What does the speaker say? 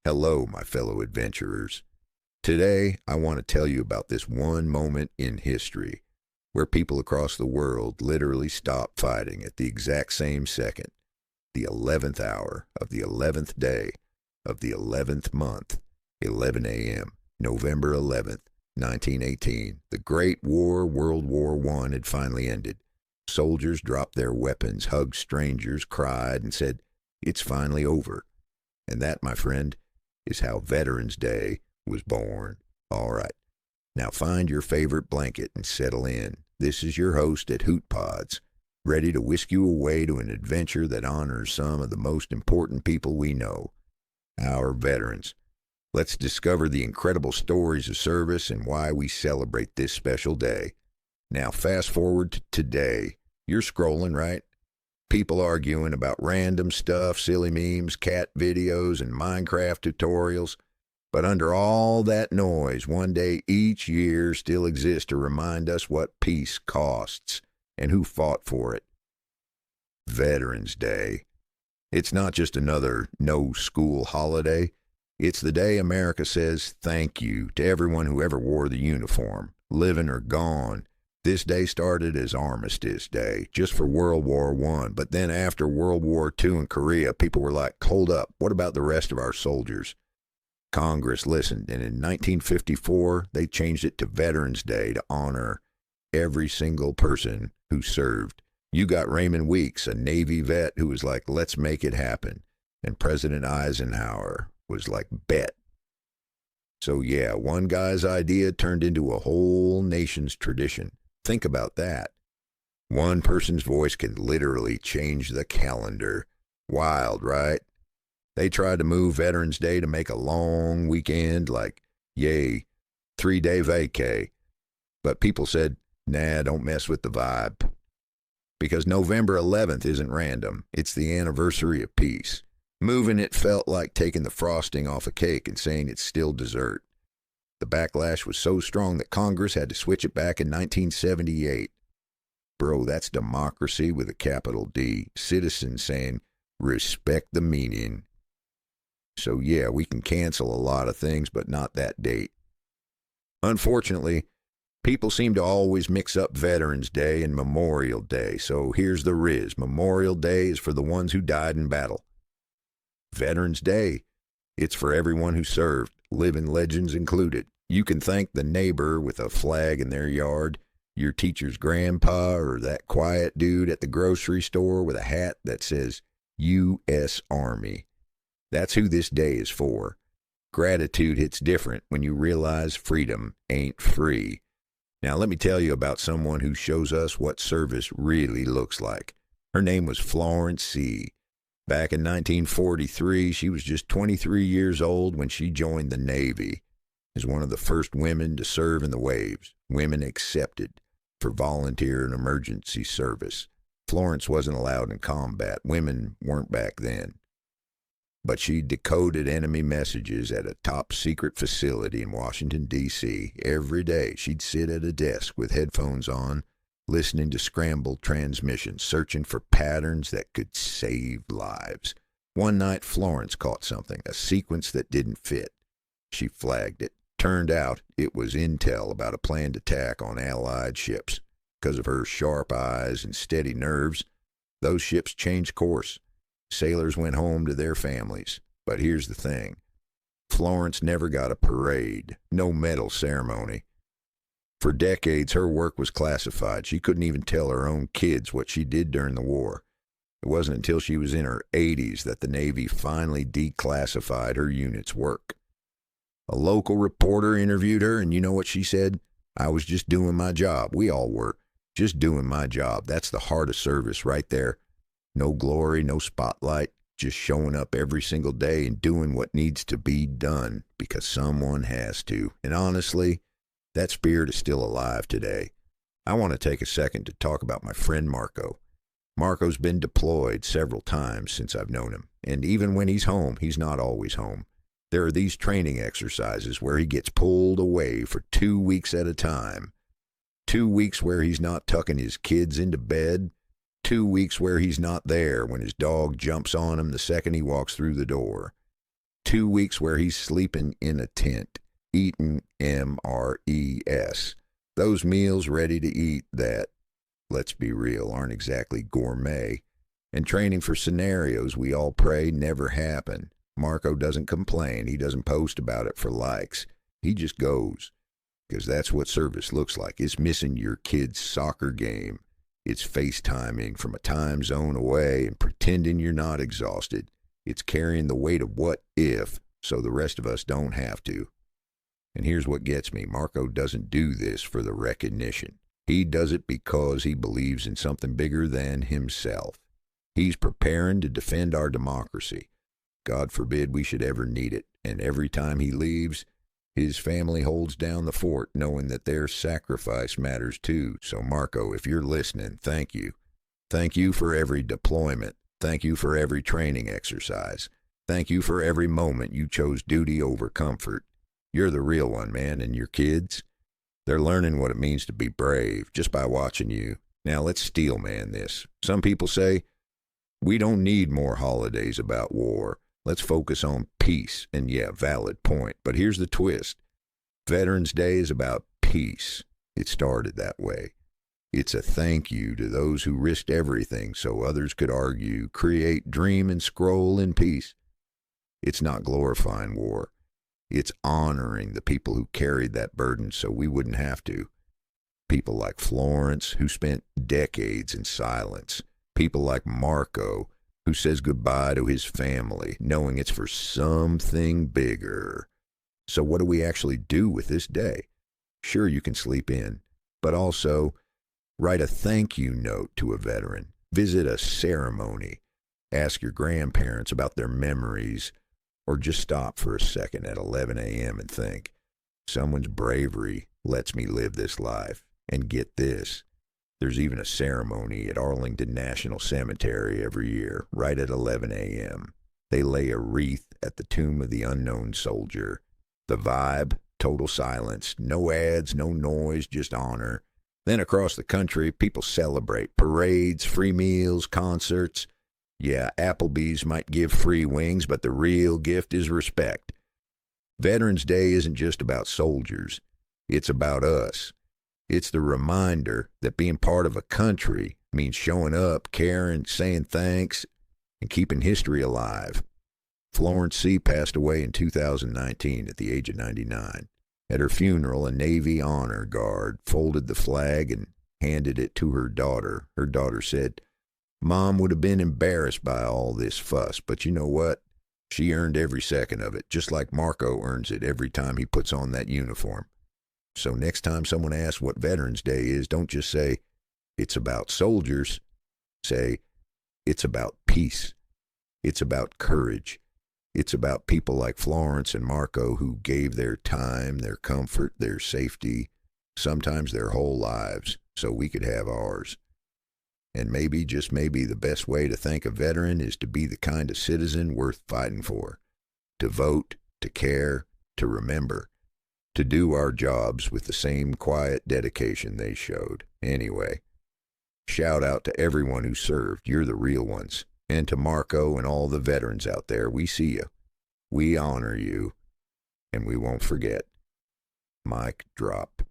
Hello, my fellow adventurers. Today, I want to tell you about this one moment in history where people across the world literally stopped fighting at the exact same second, the 11th hour of the 11th day of the 11th month, 11 a.m., November 11th, 1918. The Great War, World War I, had finally ended. Soldiers dropped their weapons, hugged strangers, cried, and said, "It's finally over." And that, my friend, is how Veterans Day was born. All right, now find your favorite blanket and settle in. This is your host at HootPODS, ready to whisk you away to an adventure that honors some of the most important people we know, our veterans. Let's discover the incredible stories of service and why we celebrate this special day. Now fast forward to today. You're scrolling, right? People arguing about random stuff, silly memes, cat videos, and Minecraft tutorials. But under all that noise, one day each year still exists to remind us what peace costs and who fought for it. Veterans Day. It's not just another no-school holiday. It's the day America says thank you to everyone who ever wore the uniform, living or gone. This day started as Armistice Day, just for World War I. But then after World War II in Korea, people were like, hold up, what about the rest of our soldiers? Congress listened, and in 1954, they changed it to Veterans Day to honor every single person who served. You got Raymond Weeks, a Navy vet, who was like, let's make it happen. And President Eisenhower was like, bet. So yeah, one guy's idea turned into a whole nation's tradition. Think about that. One person's voice can literally change the calendar. Wild, right? They tried to move Veterans Day to make a long weekend, like, yay, 3-day vacay. But people said, nah, don't mess with the vibe. Because November 11th isn't random. It's the anniversary of peace. Moving it felt like taking the frosting off a cake and saying it's still dessert. The backlash was so strong that Congress had to switch it back in 1978. Bro, that's democracy with a capital D. Citizens saying, respect the meaning. So yeah, we can cancel a lot of things, but not that date. Unfortunately, people seem to always mix up Veterans Day and Memorial Day, so here's the riz. Memorial Day is for the ones who died in battle. Veterans Day, it's for everyone who served, living legends included. You can thank the neighbor with a flag in their yard, your teacher's grandpa, or that quiet dude at the grocery store with a hat that says U.S. Army. That's who this day is for. Gratitude hits different when you realize freedom ain't free. Now let me tell you about someone who shows us what service really looks like. Her name was Florence See. Back in 1943, she was just 23 years old when she joined the Navy as one of the first women to serve in the waves, women accepted for volunteer and emergency service. Florence wasn't allowed in combat. Women weren't back then. But she decoded enemy messages at a top-secret facility in Washington, D.C. Every day, she'd sit at a desk with headphones on, listening to scrambled transmissions, searching for patterns that could save lives. One night, Florence caught something, a sequence that didn't fit. She flagged it. Turned out it was intel about a planned attack on Allied ships. Because of her sharp eyes and steady nerves, those ships changed course. Sailors went home to their families. But here's the thing. Florence never got a parade, no medal ceremony. For decades, her work was classified. She couldn't even tell her own kids what she did during the war. It wasn't until she was in her 80s that the Navy finally declassified her unit's work. A local reporter interviewed her, and you know what she said? I was just doing my job. We all were. Just doing my job. That's the heart of service right there. No glory, no spotlight. Just showing up every single day and doing what needs to be done because someone has to. And honestly, that spirit is still alive today. I want to take a second to talk about my friend Marco. Marco's been deployed several times since I've known him. And even when he's home, he's not always home. There are these training exercises where he gets pulled away for 2 weeks at a time. 2 weeks where he's not tucking his kids into bed. 2 weeks where he's not there when his dog jumps on him the second he walks through the door. 2 weeks where he's sleeping in a tent, eating MRES. Those meals ready to eat that, let's be real, aren't exactly gourmet. And training for scenarios we all pray never happen. Marco doesn't complain. He doesn't post about it for likes. He just goes. Because that's what service looks like. It's missing your kid's soccer game. It's FaceTiming from a time zone away and pretending you're not exhausted. It's carrying the weight of what if so the rest of us don't have to. And here's what gets me. Marco doesn't do this for the recognition. He does it because he believes in something bigger than himself. He's preparing to defend our democracy. God forbid we should ever need it. And every time he leaves, his family holds down the fort, knowing that their sacrifice matters too. So Marco, if you're listening, thank you. Thank you for every deployment. Thank you for every training exercise. Thank you for every moment you chose duty over comfort. You're the real one, man, and your kids, they're learning what it means to be brave just by watching you. Now let's steel man this. Some people say, we don't need more holidays about war. Let's focus on peace. And yeah, valid point. But here's the twist. Veterans Day is about peace. It started that way. It's a thank you to those who risked everything so others could argue, create, dream, and scroll in peace. It's not glorifying war. It's honoring the people who carried that burden so we wouldn't have to. People like Florence, who spent decades in silence. People like Marco, who says goodbye to his family, knowing it's for something bigger. So what do we actually do with this day? Sure, you can sleep in, but also write a thank you note to a veteran. Visit a ceremony. Ask your grandparents about their memories, or just stop for a second at 11 a.m. and think, someone's bravery lets me live this life. And get this, there's even a ceremony at Arlington National Cemetery every year, right at 11 a.m. They lay a wreath at the tomb of the unknown soldier. The vibe, total silence, no ads, no noise, just honor. Then across the country, people celebrate. Parades, free meals, concerts. Yeah, Applebee's might give free wings, but the real gift is respect. Veterans Day isn't just about soldiers. It's about us. It's the reminder that being part of a country means showing up, caring, saying thanks, and keeping history alive. Florence See passed away in 2019 at the age of 99. At her funeral, a Navy honor guard folded the flag and handed it to her daughter. Her daughter said, Mom would have been embarrassed by all this fuss, but you know what? She earned every second of it, just like Marco earns it every time he puts on that uniform. So next time someone asks what Veterans Day is, don't just say, it's about soldiers. Say, it's about peace. It's about courage. It's about people like Florence and Marco who gave their time, their comfort, their safety, sometimes their whole lives, so we could have ours. And maybe, just maybe, the best way to thank a veteran is to be the kind of citizen worth fighting for. To vote, to care, to remember. To do our jobs with the same quiet dedication they showed. Anyway, shout out to everyone who served. You're the real ones. And to Marco and all the veterans out there, we see you. We honor you. And we won't forget. Mic drop.